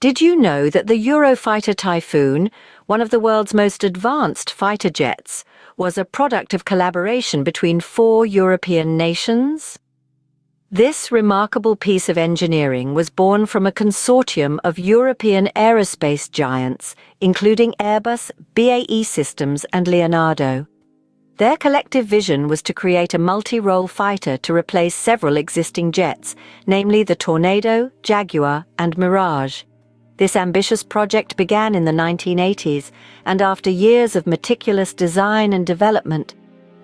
Did you know that the Eurofighter Typhoon, one of the world's most advanced fighter jets, was a product of collaboration between 4 European nations? This remarkable piece of engineering was born from a consortium of European aerospace giants, including Airbus, BAE Systems and Leonardo. Their collective vision was to create a multi-role fighter to replace several existing jets, namely the Tornado, Jaguar and Mirage. This ambitious project began in the 1980s, and after years of meticulous design and development,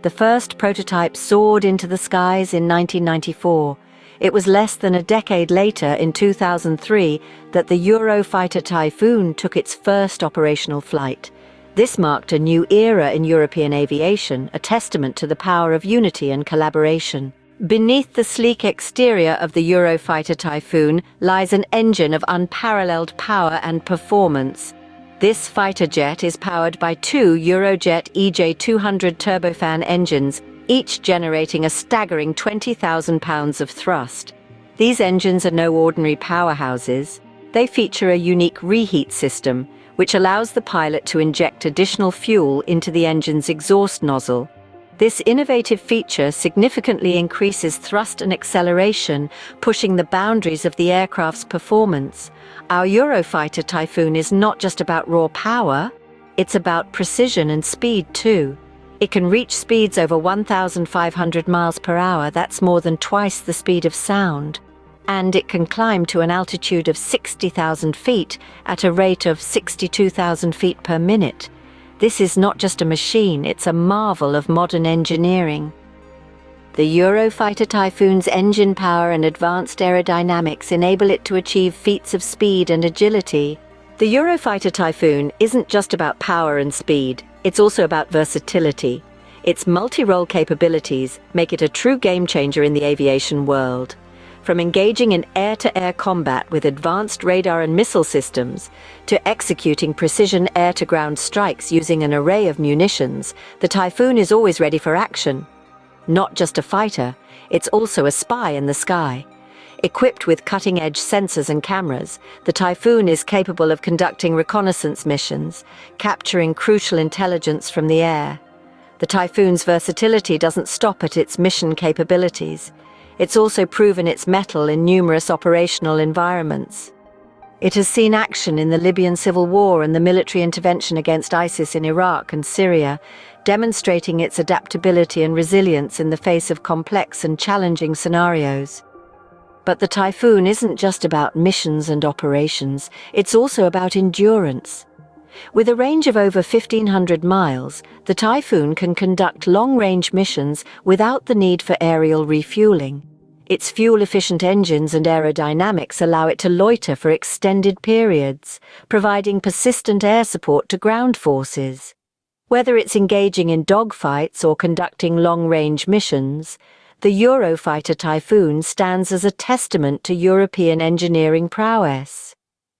the first prototype soared into the skies in 1994. It was less than a decade later, in 2003, that the Eurofighter Typhoon took its first operational flight. This marked a new era in European aviation, a testament to the power of unity and collaboration. Beneath the sleek exterior of the Eurofighter Typhoon lies an engine of unparalleled power and performance. This fighter jet is powered by 2 Eurojet EJ200 turbofan engines, each generating a staggering 20,000 pounds of thrust. These engines are no ordinary powerhouses. They feature a unique reheat system, which allows the pilot to inject additional fuel into the engine's exhaust nozzle. This innovative feature significantly increases thrust and acceleration, pushing the boundaries of the aircraft's performance. Our Eurofighter Typhoon is not just about raw power, it's about precision and speed too. It can reach speeds over 1,500 miles per hour, that's more than twice the speed of sound. And it can climb to an altitude of 60,000 feet at a rate of 62,000 feet per minute. This is not just a machine, it's a marvel of modern engineering. The Eurofighter Typhoon's engine power and advanced aerodynamics enable it to achieve feats of speed and agility. The Eurofighter Typhoon isn't just about power and speed, it's also about versatility. Its multi-role capabilities make it a true game-changer in the aviation world. From engaging in air-to-air combat with advanced radar and missile systems, to executing precision air-to-ground strikes using an array of munitions, the Typhoon is always ready for action. Not just a fighter, it's also a spy in the sky. Equipped with cutting-edge sensors and cameras, the Typhoon is capable of conducting reconnaissance missions, capturing crucial intelligence from the air. The Typhoon's versatility doesn't stop at its mission capabilities. It's also proven its mettle in numerous operational environments. It has seen action in the Libyan civil war and the military intervention against ISIS in Iraq and Syria, demonstrating its adaptability and resilience in the face of complex and challenging scenarios. But the Typhoon isn't just about missions and operations, it's also about endurance. With a range of over 1,500 miles, the Typhoon can conduct long-range missions without the need for aerial refueling. Its fuel-efficient engines and aerodynamics allow it to loiter for extended periods, providing persistent air support to ground forces. Whether it's engaging in dogfights or conducting long-range missions, the Eurofighter Typhoon stands as a testament to European engineering prowess.